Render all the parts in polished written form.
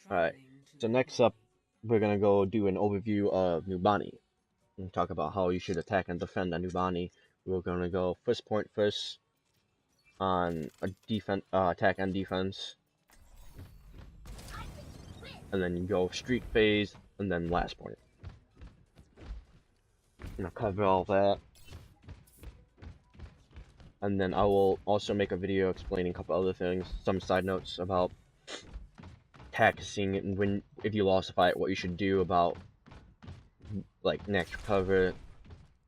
Alright, so next up, we're gonna go do an overview of Numbani and talk about how you should attack and defend a Numbani. We're gonna go first point first on a attack and defense, and then you go streak phase, and then last point. I'm gonna cover all that, and then I will also make a video explaining a couple other things, some side notes about taxing and when if you lost a fight, what you should do about like next cover.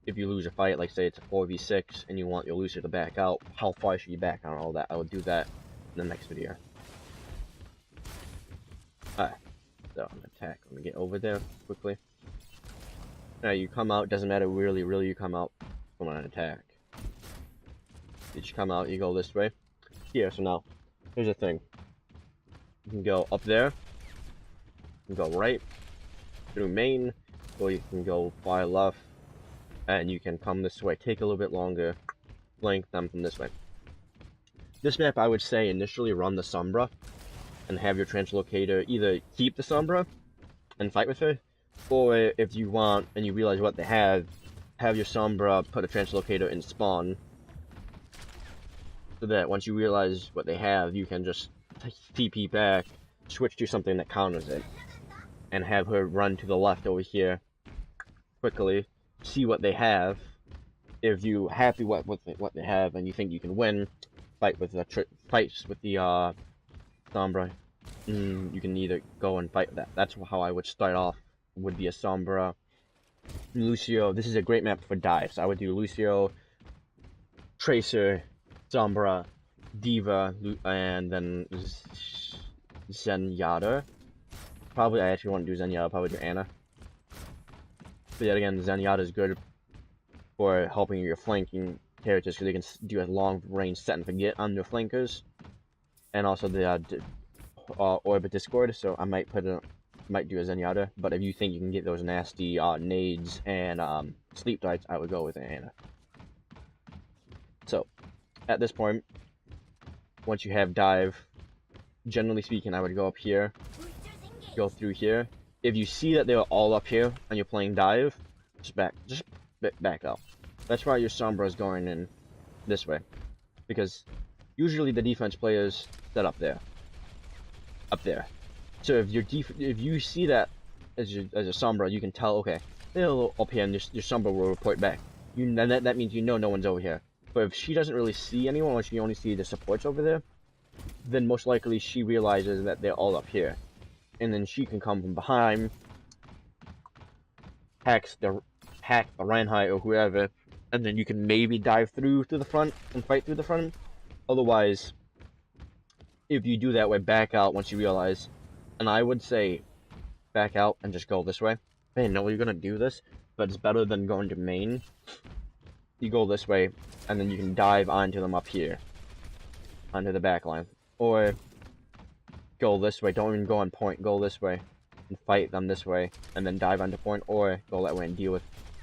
If you lose a fight, like say it's a 4v6 and you want your loser to back out, how far should you back out and all that? I will do that in the next video. Alright, so I'm gonna attack. Let me get over there quickly. Now you come out, doesn't matter really you come out from an attack. You just come out, you go this way. Here, so now, here's the thing. You can go up there, you can go right, through main, or you can go far left, and you can come this way. Take a little bit longer, flank them from this way. This map, I would say, initially run the Sombra, and have your translocator either keep the Sombra and fight with her, or if you want, and you realize what they have your Sombra put a translocator in spawn, so that once you realize what they have, you can just TP back, switch to something that counters it, and have her run to the left over here quickly, see what they have. If you happy with what they have and you think you can win, fight with the Sombra. You can either go and fight that. That's how I would start off. Would be a Sombra, Lucio. This is a great map for dives. I would do Lucio, Tracer, Sombra, Diva, and then Zenyatta. Probably I actually want to do Zenyatta. Probably do Ana. But yet again, Zenyatta is good for helping your flanking characters because they can do a long range set and forget on their flankers, and also the orbit discord. So I might do a Zenyatta. But if you think you can get those nasty nades and sleep darts, I would go with Ana. So at this point, once you have dive, generally speaking, I would go up here, go through here. If you see that they're all up here and you're playing dive, just back out. That's why your Sombra is going in this way, because usually the defense players set up there. So if you see that as a Sombra, you can tell, okay, they're a little up here, and your Sombra will report back. That means you know no one's over here. But if she doesn't really see anyone, or she only sees the supports over there, then most likely she realizes that they're all up here. And then she can come from behind, hack the Reinhardt or whoever, and then you can maybe dive through to the front and fight through the front. Otherwise, if you do that way, back out once you realize. And I would say back out and just go this way. I know you're gonna do this, but it's better than going to main. You go this way, and then you can dive onto them up here, onto the back line. Or go this way, don't even go on point, go this way, and fight them this way, and then dive onto point, or go that way and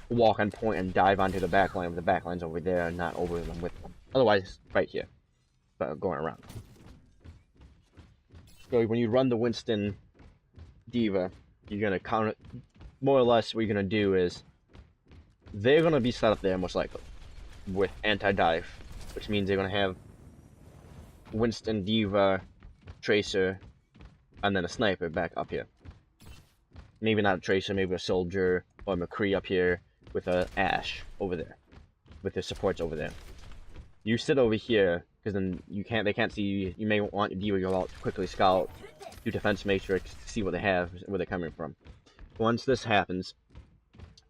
walk on point and dive onto the back line, the back line's over there, and not over them with them. Otherwise, right here, but going around. So when you run the Winston Diva, you're gonna count it, more or less what you're gonna do is, they're gonna be set up there most likely, with anti-dive, which means they're gonna have Winston, Diva, Tracer, and then a sniper back up here. Maybe not a Tracer, maybe a Soldier, or McCree up here, with a Ashe over there, with the supports over there. You sit over here, because then they can't see you. You may want your Diva to go out to quickly scout, do defense matrix, see what they have, where they're coming from. Once this happens,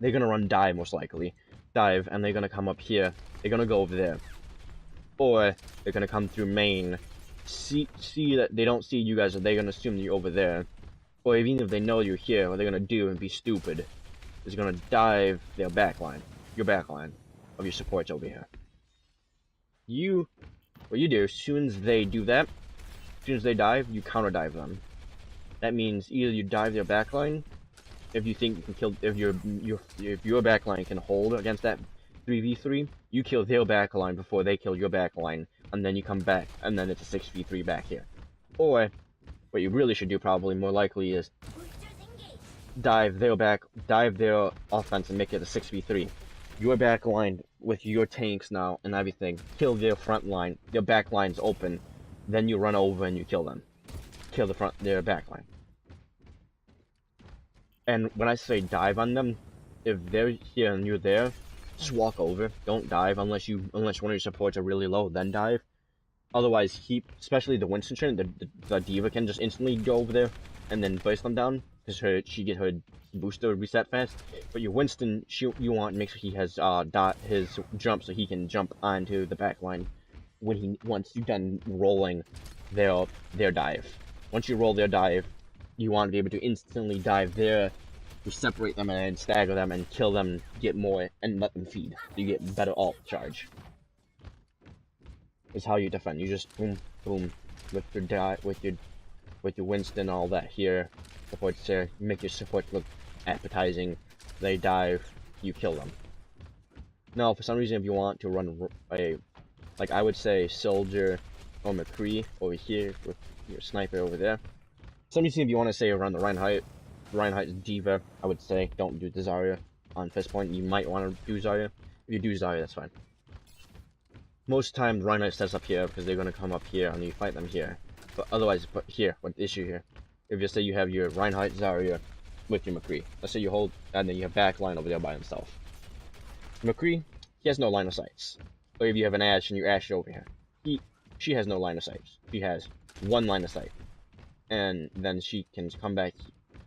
they're gonna run dive most likely. Dive, and they're gonna come up here. They're gonna go over there. Or they're gonna come through main, see that they don't see you guys, or they're gonna assume you're over there. Or even if they know you're here, what they're gonna do and be stupid is gonna dive their backline, your backline of your supports over here. What you do, as soon as they do that, as soon as they dive, you counter dive them. That means either you dive their backline, if you think you can kill, if your backline can hold against that 3v3, you kill their backline before they kill your backline, and then you come back, and then it's a 6v3 back here. Or what you really should do probably more likely is dive their offense and make it a 6v3. Your back line with your tanks now and everything, kill their front line, their back line's open, then you run over and you kill them. Kill their back line. And when I say dive on them, if they're here and you're there, just walk over. Don't dive unless one of your supports are really low, then dive. Otherwise, especially the Winston train, the D.Va can just instantly go over there and then place them down because she get her booster reset fast. But your Winston, you want to make sure he has his jump so he can jump onto the back line once you're done rolling their dive. Once you roll their dive, you want to be able to instantly dive there, to separate them and stagger them and kill them, get more, and let them feed. So you get better ult charge. Is how you defend. You just boom, boom, with your Winston, all that here. Supports there. You make your support look appetizing. They dive, you kill them. Now, for some reason, if you want to run like I would say, Soldier or McCree over here with your sniper over there. For some reason, if you want to say around the Reinhardt's D.Va, I would say don't do the Zarya on fist point. You might want to do Zarya. If you do Zarya, that's fine. Most times Reinhardt sets up here because they're going to come up here and you fight them here. But otherwise, what the issue here? If you say you have your Reinhardt Zarya with your McCree, let's say you hold and then you have backline over there by himself. McCree, he has no line of sights. Or if you have an Ashe and you Ashe over here, she has no line of sight. She has one line of sight, and then she can come back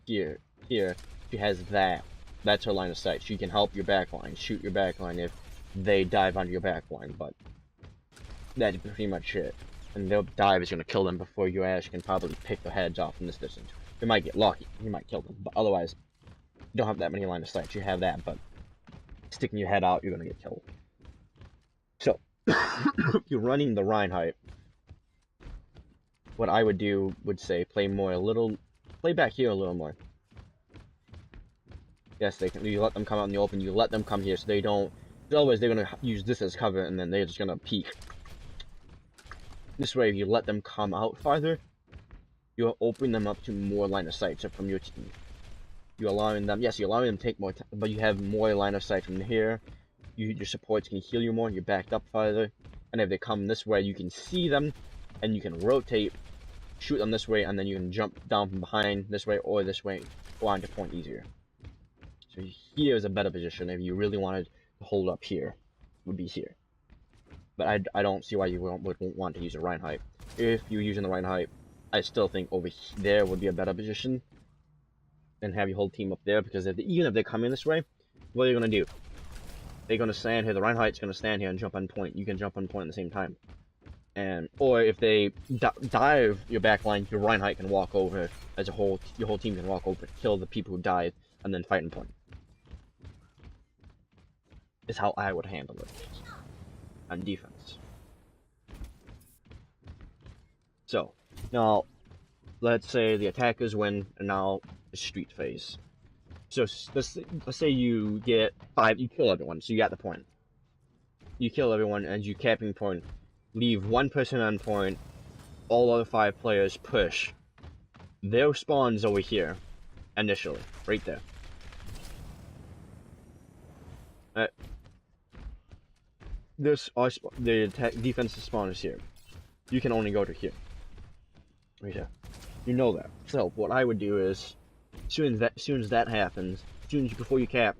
here. She has that. That's her line of sight. She can help your backline, shoot your backline if they dive onto your backline, but that's pretty much it. And their dive is going to kill them before your Ashe can probably pick their heads off from this distance. You might get lucky, you might kill them, but otherwise, you don't have that many line of sight. You have that, but sticking your head out, you're going to get killed. So, if you're running the Reinhardt, what I would do would say play back here a little more. Yes, you let them come out in the open, you let them come here so they don't, otherwise they're going to use this as cover and then they're just going to peek. This way, if you let them come out farther, you're opening them up to more line of sight from your team. You're allowing them to take more time, but you have more line of sight from here. Your supports can heal you more, you're backed up farther, and if they come this way, you can see them, and you can rotate, shoot them this way, and then you can jump down from behind this way, or go onto point easier. So here is a better position if you really wanted to hold up here, would be here. But I don't see why you would want to use a Reinhardt. If you're using the Reinhardt, I still think over there would be a better position than have your whole team up there, because even if they come in this way, what are they going to do? They're going to stand here, the Reinhardt's going to stand here and jump on point. You can jump on point at the same time. Or if they dive your backline, your Reinhardt can walk over as a whole, your whole team can walk over, kill the people who died, and then fight in point. Is how I would handle it on defense. So, now, let's say the attackers win, and now it's street phase. So, let's say you get 5, you kill everyone, so you got the point. You kill everyone, and you capping point. Leave one person on point, all other 5 players push. Their spawn's over here, initially, right there. The defensive spawn is here. You can only go to here. Right here. You know that. So what I would do is, as soon as that happens, before you cap,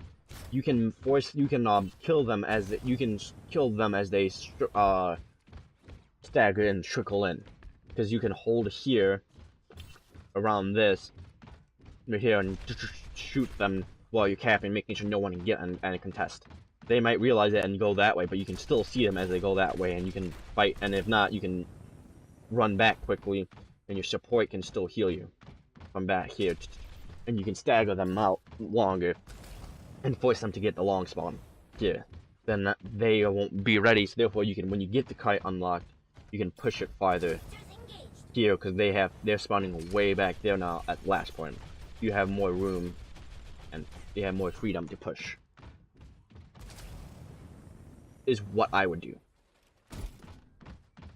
you can kill them as they stagger and trickle in, because you can hold here around this right here and shoot them while you're capping, making sure no one can get on a contest. They might realize it and go that way, but you can still see them as they go that way, and you can fight, and if not, you can run back quickly, and your support can still heal you from back here, and you can stagger them out longer, and force them to get the long spawn here. Then they won't be ready, so therefore you can, when you get the kite unlocked, you can push it farther here, because they're spawning way back there now at last point. You have more room, and you have more freedom to push. Is what I would do.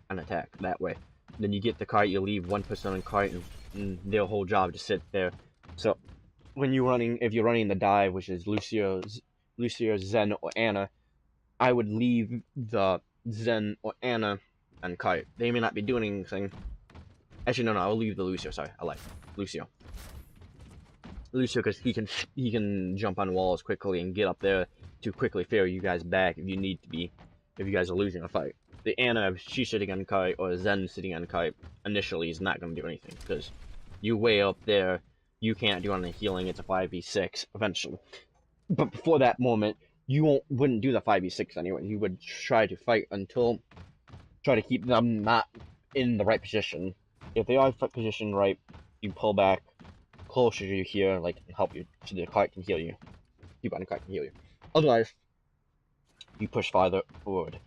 An attack that way. Then you get the kite, you leave 1% on kite, and and their whole job to sit there. So when you're running, if you're running the dive, which is Lucio, Zen, or Anna, I would leave the Zen or Anna and kite. They may not be doing anything. Actually, no, I'll leave the Lucio. Sorry, I like Lucio. Lucio, because he can jump on walls quickly and get up there to quickly ferry you guys back if you need to be, if you guys are losing a fight. The Anna, if she's sitting on kite or Zen sitting on kite, initially is not going to do anything because you way up there, you can't do any healing. It's a 5v6 eventually. But before that moment, you wouldn't do the 5v6 anyway. You would try to fight until try to keep them not in the right position. If they are positioned right, you pull back closer to you here, like, and help you, so the kite can heal you. Keep on the kite can heal you. Otherwise, you push farther forward.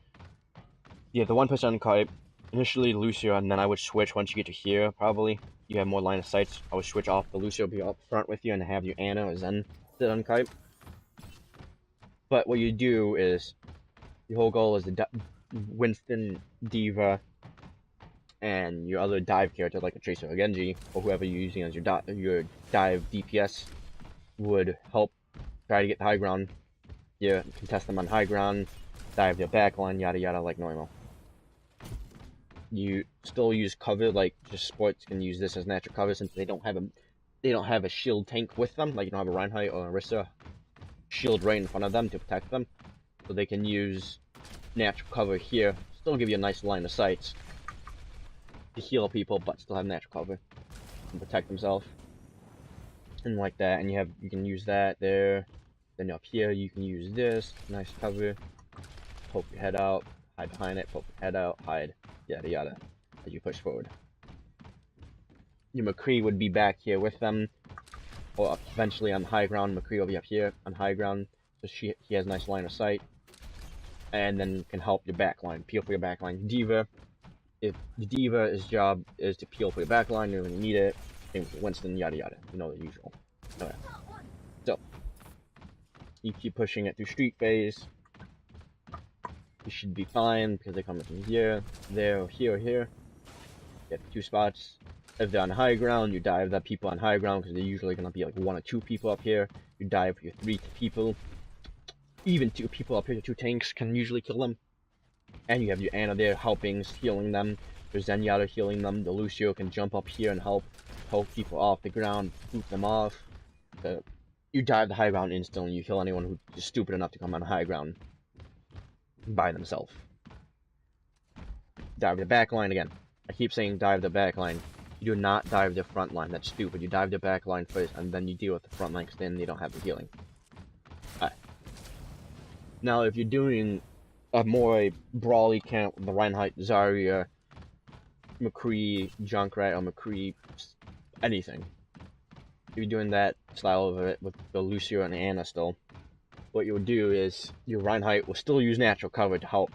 You have the 1% on kite, initially Lucio, and then I would switch once you get to here, probably. You have more line of sight. I would switch off the Lucio, be up front with you, and have you Anna or Zen sit on kite. But what you do is, your whole goal is to Winston, D.Va, and your other dive character like a Tracer or Genji, or whoever you're using as your dive DPS, would help try to get the high ground. You contest them on high ground, dive their backline, yada yada, like normal. You still use cover, like just sports can use this as natural cover since they don't have a shield tank with them, like you don't have a Reinhardt or Orisa shield right in front of them to protect them, so they can use natural cover here. Still give you a nice line of sight to heal people, but still have natural cover and protect themselves, and like that. And you can use that there. Then up here you can use this nice cover. Poke your head out, hide behind it. Poke your head out, hide, yada yada, as you push forward. Your McCree would be back here with them, or eventually on high ground. McCree will be up here on high ground, so he has nice line of sight, and then can help your backline, peel for your backline. D.Va, if the D.Va's job is to peel for your backline when you need it, same with Winston, yada yada, you know the usual. Okay. So, you keep pushing it through street phase, you should be fine, because they come from here, there, or here, or here. You have 2 spots. If they're on high ground, you dive the people on high ground, because they're usually going to be like 1 or 2 people up here. You dive your 3 people. Even 2 people up here, 2 tanks can usually kill them. And you have your Anna there helping, healing them. There's Zenyatta healing them. The Lucio can jump up here and help people off the ground, boot them off. You dive the high ground instantly. You kill anyone who's stupid enough to come on high ground by themselves. Dive the back line again. I keep saying dive the back line. You do not dive the front line. That's stupid. You dive the back line first, and then you deal with the front line, because then they don't have the healing. Alright. Now, if you're doing a more brawly camp, the Reinhardt, Zarya, McCree, Junkrat, or McCree, anything. If you're doing that style of it with the Lucio and Anna still, what you would do is your Reinhardt will still use natural cover to help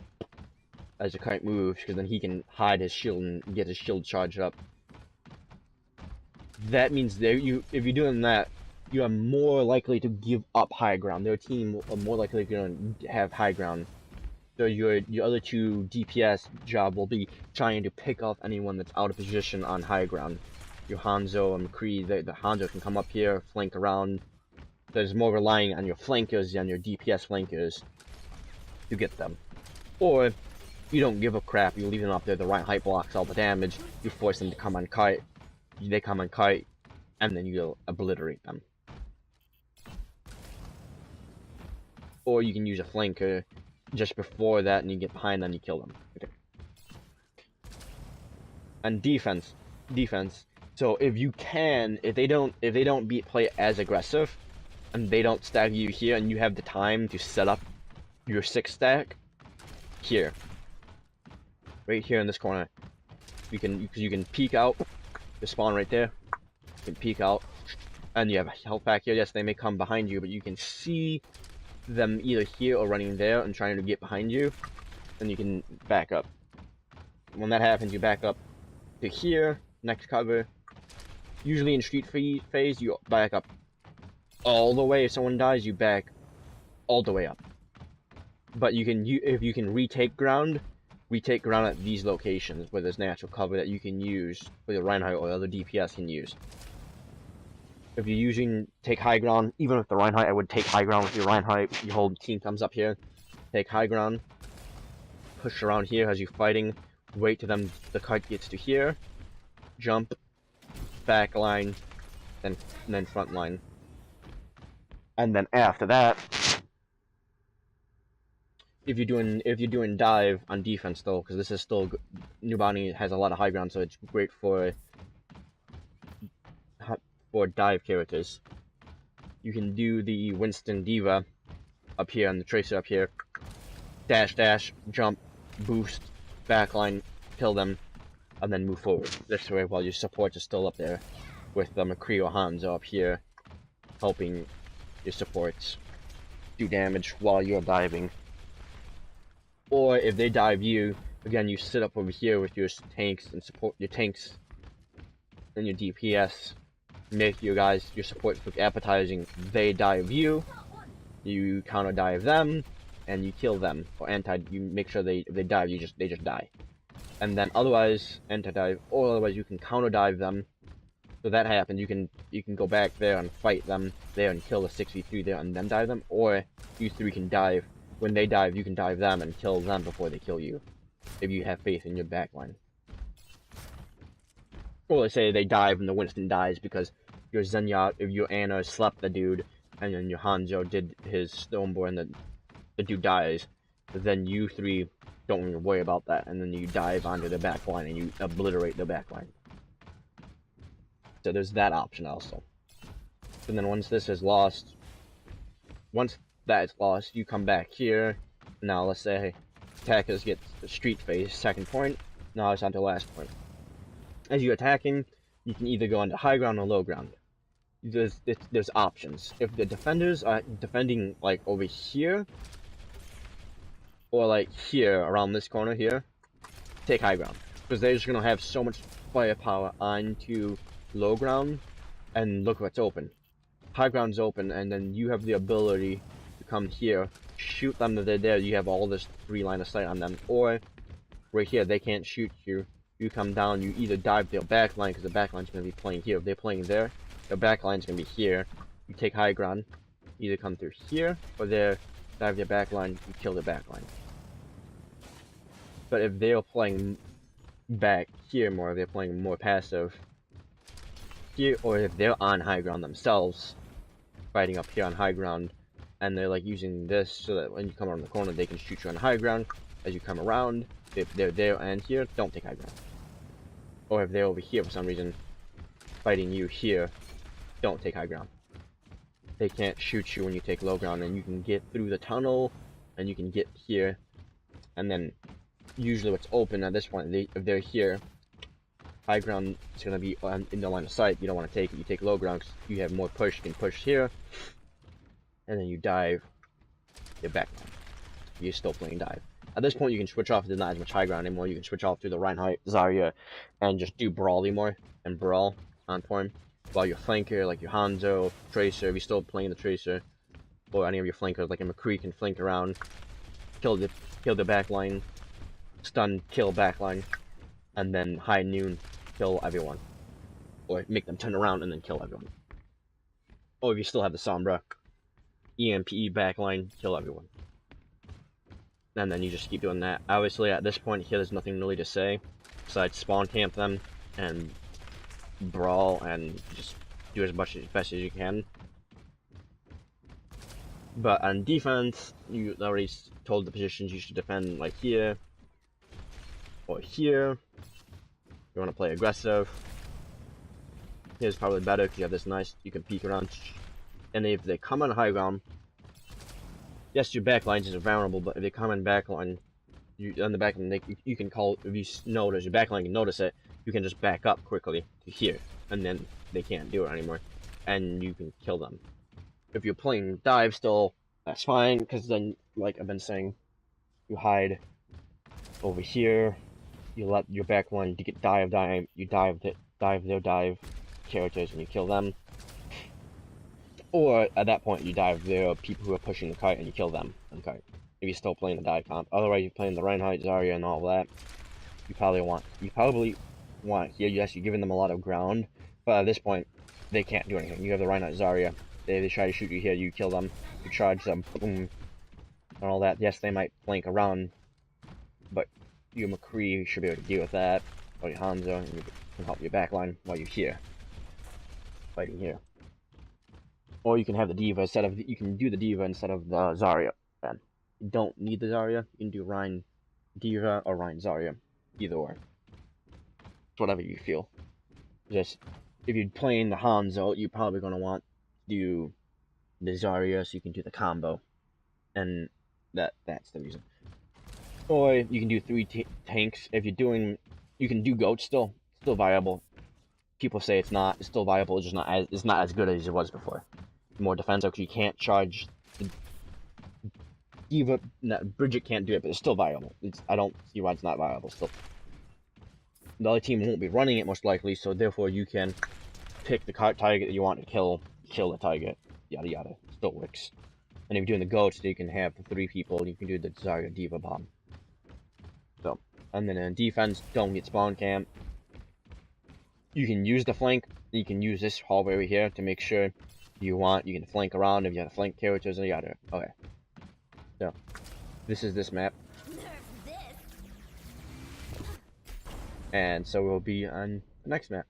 as the kite moves, because then he can hide his shield and get his shield charged up. That means that if you're doing that, you are more likely to give up high ground. Their team are more likely to have high ground. So your other 2 DPS job will be trying to pick off anyone that's out of position on high ground. Your Hanzo and McCree, the Hanzo can come up here, flank around. There's more relying on your flankers than your DPS flankers to get them. Or you don't give a crap, you leave them up there, the Reinhardt blocks all the damage, you force them to come on kite, they come on kite, and then you'll obliterate them. Or you can use a flanker just before that, and you get behind them, you kill them. Okay. And defense. So if you can, if they don't play as aggressive, and they don't stack you here, and you have the time to set up your 6 stack here, right here in this corner, you can peek out, the spawn right there. You can peek out, and you have a health pack here. Yes, they may come behind you, but you can see them either here or running there and trying to get behind you, then you can back up. When that happens, you back up to here, next cover. Usually in street phase, you back up all the way. If someone dies, you back all the way up. But if you can retake ground, we take ground at these locations where there's natural cover that you can use, for the Reinhardt or other DPS can use. If you're using take high ground, even with the Reinhardt, I would take high ground with your Reinhardt. Your whole team comes up here, take high ground, push around here as you're fighting, wait till the kite gets to here, jump, back line, then front line. And then after that, if you're doing dive on defense though, because this is still Numbani has a lot of high ground, so it's great for dive characters. You can do the Winston D.Va up here and the Tracer up here. Dash, jump, boost, backline, kill them, and then move forward. This way while your supports are still up there with the McCree or Hanzo up here helping your supports do damage while you're diving. Or if they dive you, again you sit up over here with your tanks and support your tanks and your DPS. Make your supports look appetizing. They dive you, you counter dive them, and you kill them. Or you make sure if they dive, they just die. And then otherwise anti-dive, or otherwise you can counter dive them. So that happens, you can go back there and fight them there and kill the 6v3 there and then dive them, or you three can dive. When they dive, you can dive them and kill them before they kill you, if you have faith in your backline. Or let's say they dive and the Winston dies because your Zenyatta, if your Ana slept the dude, and then your Hanzo did his Stoneborn and the dude dies, then you three don't even worry about that, and then you dive onto the backline and you obliterate the backline. So there's that option also. And then once this is lost, once that is lost, you come back here. Now let's say attackers get the street phase, second point. Now it's on to the last point. As you're attacking, you can either go onto high ground or low ground. There's options. If the defenders are defending like over here, or like here around this corner here, take high ground, because they're just gonna have so much firepower onto low ground, and look what's open. High ground's open, and then you have the ability to come here, shoot them if they're there. You have all this free line of sight on them, or right here they can't shoot you. You come down, you either dive their backline, because the backline's going to be playing here. If they're playing there, their backline's going to be here. You take high ground, either come through here, or there, dive their backline, you kill their backline. But if they're playing back here more, if they're playing more passive here, or if they're on high ground themselves, fighting up here on high ground, and they're like using this so that when you come around the corner, they can shoot you on high ground. As you come around, if they're there and here, don't take high ground. Or if they're over here for some reason, fighting you here, don't take high ground. They can't shoot you when you take low ground, and you can get through the tunnel, and you can get here, and then usually what's open at this point, if they're here, high ground is going to be in the line of sight. You don't want to take it. You take low ground because you have more push. You can push here, and then you dive your backline. You're still playing dive. At this point, you can switch off to not as much high ground anymore. You can switch off to the Reinhardt, Zarya, and just do brawly more, and brawl on point. While your flanker, like your Hanzo, Tracer, if you're still playing the Tracer, or any of your flankers, like a McCree, can flank around, kill the backline, stun, kill backline, and then high noon, kill everyone. Or make them turn around and then kill everyone. Or if you still have the Sombra, EMP backline, kill everyone. And then you just keep doing that. Obviously, at this point here, there's nothing really to say besides spawn camp them and brawl and just do as best as you can. But on defense, you already told the positions you should defend, like here or here. You want to play aggressive. Here's probably better because you have this nice, you can peek around. And if they come on high ground, yes, your backlines are vulnerable, but if they come in backline, on the backline, you can call, if you notice, your backline can notice it, you can just back up quickly to here, and then they can't do it anymore, and you can kill them. If you're playing dive still, that's fine, because then, like I've been saying, you hide over here, you let your backline get dive, you dive their dive characters, and you kill them. Or, at that point, you dive the people who are pushing the kite and you kill them on the kite. if you're still playing the dive comp. Otherwise, you're playing the Reinhardt, Zarya, and all that. You probably want here. Yes, you're giving them a lot of ground, but at this point, they can't do anything. You have the Reinhardt, Zarya. They try to shoot you here, you kill them. You charge them, boom, and all that. Yes, they might flank around, but your McCree should be able to deal with that. Or your Hanzo, and you can help your backline while you're here, fighting here. Or you can have the D.Va instead of you can do the D.Va instead of the Zarya. And you don't need the Zarya. You can do Rein D.Va or Rein Zarya, either or. It's whatever you feel. Just if you're playing the Hanzo, you're probably gonna want to do the Zarya so you can do the combo, and that's the reason. Or you can do three tanks. If you're doing, you can do goat still viable. People say it's not. It's still viable. It's just not as good as it was before. More defensive because you can't charge. The D.Va, Bridget can't do it, but it's still viable. I don't see why it's not viable still. The other team won't be running it most likely, so therefore you can pick the target that you want to kill the target. Yada yada. Still works. And if you're doing the goats, you can have the 3 people. You can do the Zarya D.Va bomb. So, and then in defense, don't get spawn camp. You can use the flank. You can use this hallway right here to make sure you can flank around if you have flank characters and yada. Okay. So, this is this map. And so we'll be on the next map.